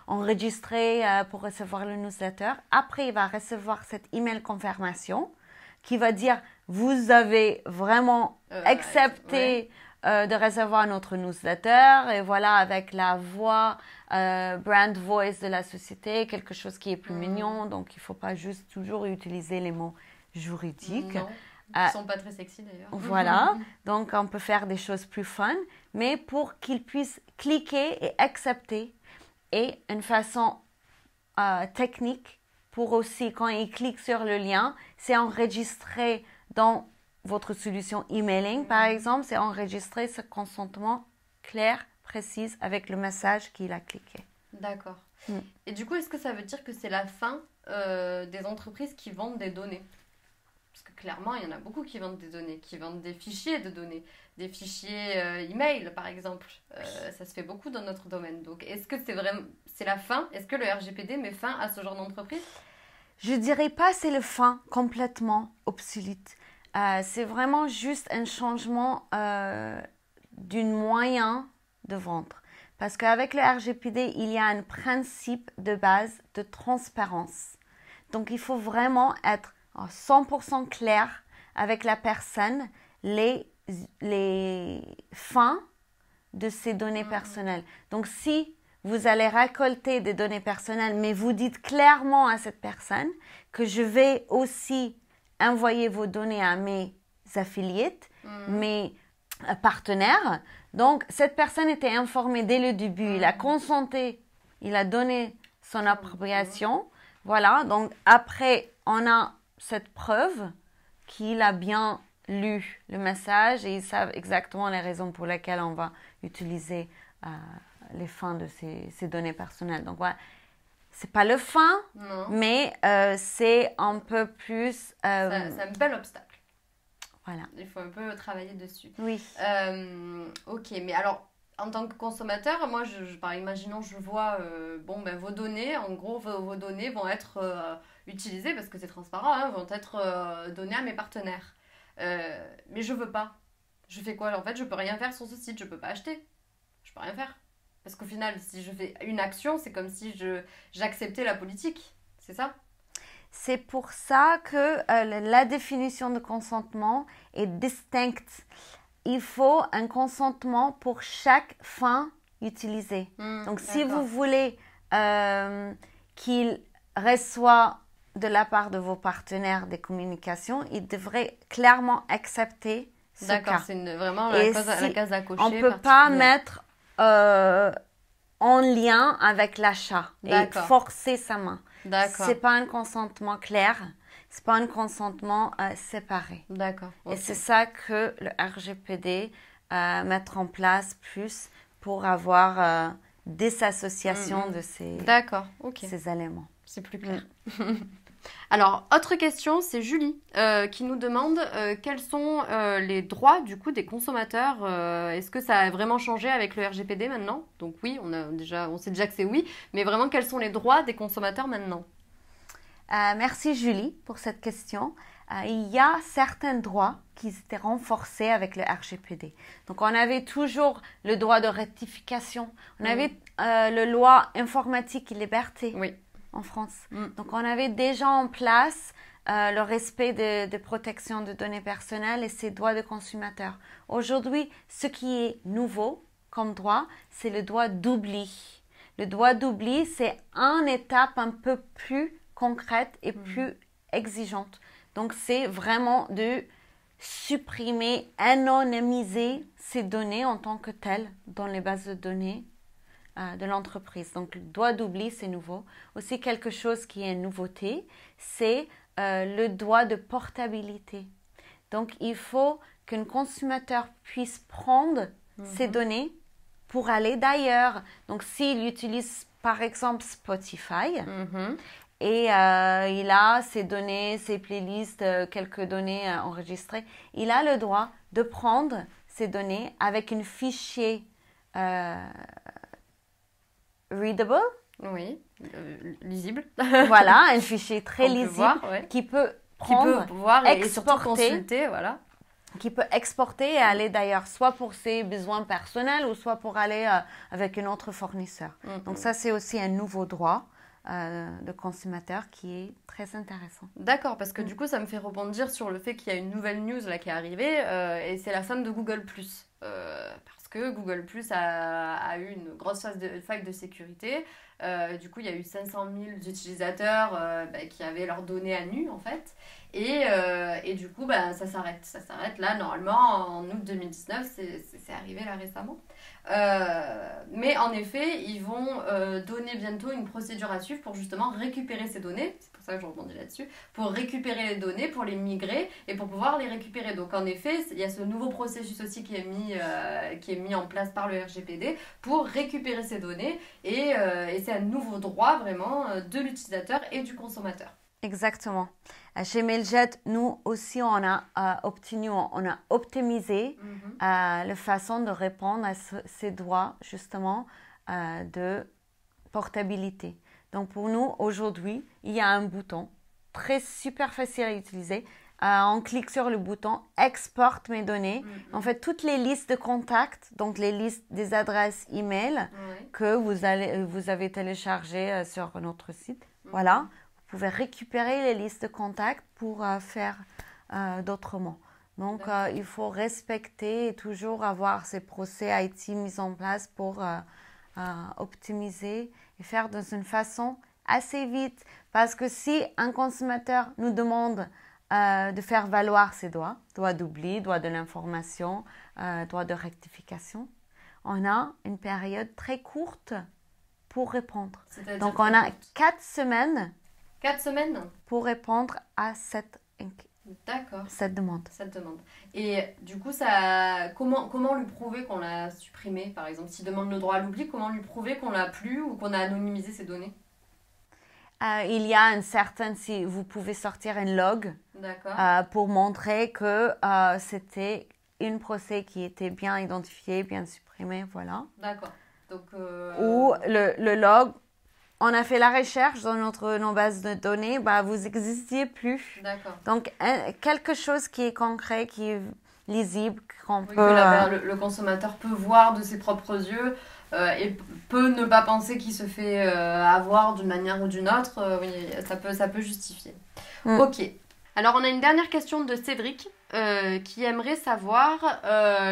enregistrer, pour recevoir le newsletter, après il va recevoir cette email confirmation qui va dire vous avez vraiment accepté de recevoir notre newsletter et voilà avec la voix brand voice de la société, quelque chose qui est plus mignon. Donc il ne faut pas juste toujours utiliser les mots juridiques. Non. Ils ne sont pas très sexy d'ailleurs. Voilà, donc on peut faire des choses plus fun, mais pour qu'ils puissent cliquer et accepter. Et une façon technique pour aussi, quand ils cliquent sur le lien, c'est enregistré dans votre solution emailing, par exemple, c'est enregistrer ce consentement clair, précis, avec le message qu'il a cliqué. D'accord. Et du coup, est-ce que ça veut dire que c'est la fin des entreprises qui vendent des données? Parce que clairement, il y en a beaucoup qui vendent des données, qui vendent des fichiers de données, des fichiers email par exemple. Ça se fait beaucoup dans notre domaine. Donc, est-ce que c'est la fin? Est-ce que le RGPD met fin à ce genre d'entreprise? Je dirais pas c'est le fin complètement obsolète. C'est vraiment juste un changement d'un moyen de vendre. Parce qu'avec le RGPD, il y a un principe de base de transparence. Donc, il faut vraiment être 100% clair avec la personne les fins de ces données personnelles. Donc, si vous allez récolter des données personnelles, mais vous dites clairement à cette personne que je vais aussi envoyer vos données à mes affiliates, mes partenaires. Donc, cette personne était informée dès le début. Il a consenti, il a donné son appropriation. Voilà, donc après, on a cette preuve qu'il a bien lu le message et ils savent exactement les raisons pour lesquelles on va utiliser les fins de ces données personnelles. Donc voilà, c'est pas le fin, mais c'est un peu plus... c'est un bel obstacle. Voilà. Il faut un peu travailler dessus. Oui. Ok, mais alors, en tant que consommateur, moi, imaginons, je vois, vos données, en gros, vos données vont être utilisées, parce que c'est transparent, hein, vont être données à mes partenaires. Mais je veux pas. Je fais quoi? En fait, je peux rien faire sur ce site, je peux pas acheter. Je peux rien faire. Parce qu'au final, si je fais une action, c'est comme si j'acceptais la politique. C'est ça? C'est pour ça que la définition de consentement est distincte. Il faut un consentement pour chaque fin utilisée. Donc, si vous voulez qu'il reçoit de la part de vos partenaires des communications, ils devraient clairement accepter ce cas. D'accord, c'est vraiment la case à cocher. On ne peut pas mettre en lien avec l'achat et forcer sa main. D'accord. C'est pas un consentement clair, c'est pas un consentement séparé. D'accord. Okay. Et c'est ça que le RGPD mettre en place plus pour avoir des associations de ces éléments. C'est plus clair. Alors, autre question, c'est Julie qui nous demande quels sont les droits du coup des consommateurs. Est-ce que ça a vraiment changé avec le RGPD maintenant? Donc oui, on sait déjà que c'est oui, mais vraiment quels sont les droits des consommateurs maintenant? Merci Julie pour cette question. il y a certains droits qui étaient renforcés avec le RGPD. Donc, on avait toujours le droit de rectification. On avait la loi informatique et liberté en France. Donc, on avait déjà en place le respect de protection de données personnelles et ses droits de consommateur. Aujourd'hui, ce qui est nouveau comme droit, c'est le droit d'oubli. Le droit d'oubli, c'est une étape un peu plus concrète et plus exigeante. Donc, c'est vraiment de supprimer, anonymiser ces données en tant que telles dans les bases de données de l'entreprise. Donc, le droit d'oubli, c'est nouveau. Aussi, quelque chose qui est une nouveauté, c'est le droit de portabilité. Donc, il faut qu'un consommateur puisse prendre ces données pour aller d'ailleurs. Donc, s'il utilise par exemple Spotify et il a ses données, ses playlists, quelques données enregistrées, il a le droit de prendre ces données avec un fichier readable. Oui, lisible. Voilà, un fichier très lisible voir, qui peut prendre, qui peut voir et surtout exporter, consulter, voilà. Qui peut exporter et aller d'ailleurs soit pour ses besoins personnels ou soit pour aller avec un autre fournisseur. Donc ça, c'est aussi un nouveau droit de consommateur qui est très intéressant. D'accord, parce que du coup, ça me fait rebondir sur le fait qu'il y a une nouvelle news là qui est arrivée et c'est la fin de Google+. Parce que Google+, a eu une grosse faille de sécurité. Du coup, il y a eu 500 000 utilisateurs qui avaient leurs données à nu, en fait. Et du coup, ça s'arrête. Ça s'arrête là, normalement, en août 2019. C'est arrivé là récemment. Mais en effet, ils vont donner bientôt une procédure à suivre pour justement récupérer ces données. C'est pour ça que je rebondis là-dessus. Pour récupérer les données, pour les migrer et pour pouvoir les récupérer. Donc en effet, il y a ce nouveau processus aussi qui est mis en place par le RGPD pour récupérer ces données. Et c'est un nouveau droit vraiment de l'utilisateur et du consommateur. Exactement. Chez Mailjet, nous aussi, on a optimisé la façon de répondre à ces droits, justement, de portabilité. Donc, pour nous, aujourd'hui, il y a un bouton super facile à utiliser. On clique sur le bouton « Exporte mes données ». En fait, toutes les listes de contacts, donc les listes des adresses e-mail que vous avez téléchargées sur notre site, voilà. Vous pouvez récupérer les listes de contacts pour faire d'autrement. Donc, il faut respecter et toujours avoir ces procès IT mis en place pour optimiser et faire de une façon assez vite. Parce que si un consommateur nous demande de faire valoir ses droits d'oubli, droit de l'information, droit de rectification, on a une période très courte pour répondre. Donc, on a 4 semaines. 4 semaines pour répondre à cette demande. Et du coup, comment lui prouver qu'on l'a supprimé, par exemple? S'il demande le droit à l'oubli, comment lui prouver qu'on l'a plus ou qu'on a anonymisé ses données? Il y a si vous pouvez sortir un log pour montrer que c'était une procès qui était bien identifiée, bien supprimée, voilà. D'accord. Donc, ou le log. On a fait la recherche dans nos bases de données, vous n'existiez plus. D'accord. Donc, quelque chose qui est concret, qui est lisible, que le consommateur peut voir de ses propres yeux et peut ne pas penser qu'il se fait avoir d'une manière ou d'une autre. Oui, ça peut justifier. Ok. Alors, on a une dernière question de Cédric qui aimerait savoir,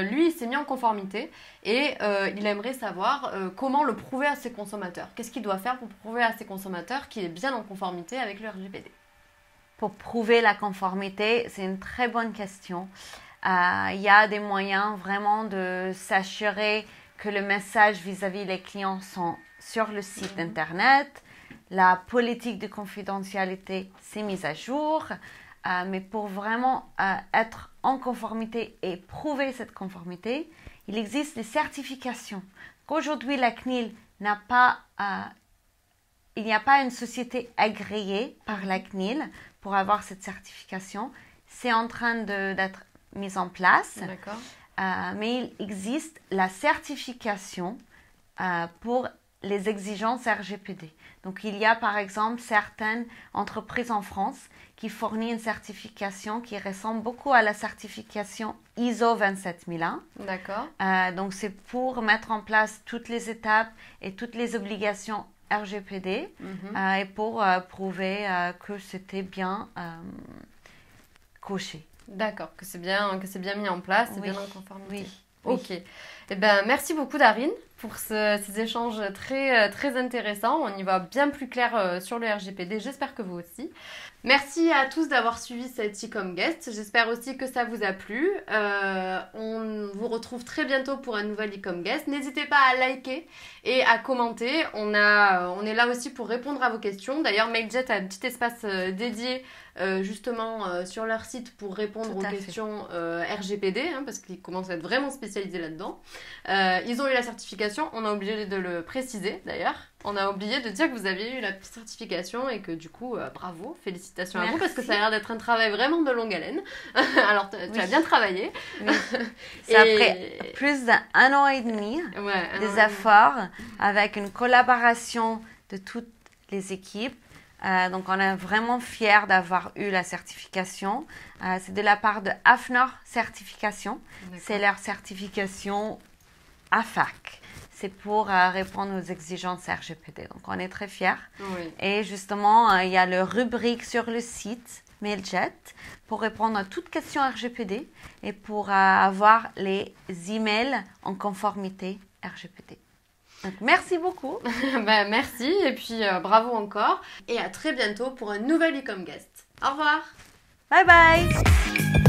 lui, il s'est mis en conformité et il aimerait savoir comment le prouver à ses consommateurs. Qu'est-ce qu'il doit faire pour prouver à ses consommateurs qu'il est bien en conformité avec le RGPD? Pour prouver la conformité, c'est une très bonne question. Il y a des moyens vraiment de s'assurer que le message vis-à-vis des clients sont sur le site internet. La politique de confidentialité s'est mise à jour. Mais pour vraiment être en conformité et prouver cette conformité, il existe des certifications. Aujourd'hui, la CNIL il n'y a pas une société agréée par la CNIL pour avoir cette certification. C'est en train d'être mis en place. D'accord. Mais il existe la certification pour les exigences RGPD. Donc, il y a par exemple certaines entreprises en France qui fournissent une certification qui ressemble beaucoup à la certification ISO 27001. D'accord. Donc, c'est pour mettre en place toutes les étapes et toutes les obligations RGPD et pour prouver que c'était bien coché. D'accord, que c'est bien mis en place, c'est Oui. bien en conformité. Oui. Ok. Eh ben, merci beaucoup Darine pour ces échanges très intéressants. On y voit bien plus clair sur le RGPD. J'espère que vous aussi. Merci à tous d'avoir suivi cette e-com guest. J'espère aussi que ça vous a plu. On vous retrouve très bientôt pour un nouvel e-com guest. N'hésitez pas à liker et à commenter. On est là aussi pour répondre à vos questions. D'ailleurs, Mailjet a un petit espace dédié justement sur leur site pour répondre aux questions RGPD, parce qu'ils commencent à être vraiment spécialisés là-dedans. Ils ont eu la certification, on a oublié de le préciser d'ailleurs. On a oublié de dire que vous aviez eu la certification et que du coup, bravo, félicitations à vous parce que ça a l'air d'être un travail vraiment de longue haleine. Alors, tu as bien travaillé. Oui. C'est après plus d'1 an et demi des efforts avec une collaboration de toutes les équipes. Donc, on est vraiment fiers d'avoir eu la certification. C'est de la part de AFNOR Certification. C'est leur certification AFAC. C'est pour répondre aux exigences RGPD. Donc, on est très fiers. Oui. Et justement, il y a le rubrique sur le site Mailjet pour répondre à toutes questions RGPD et pour avoir les emails en conformité RGPD. Donc, merci beaucoup. Merci et puis bravo encore. Et à très bientôt pour un nouvel e-com guest. Au revoir. Bye bye.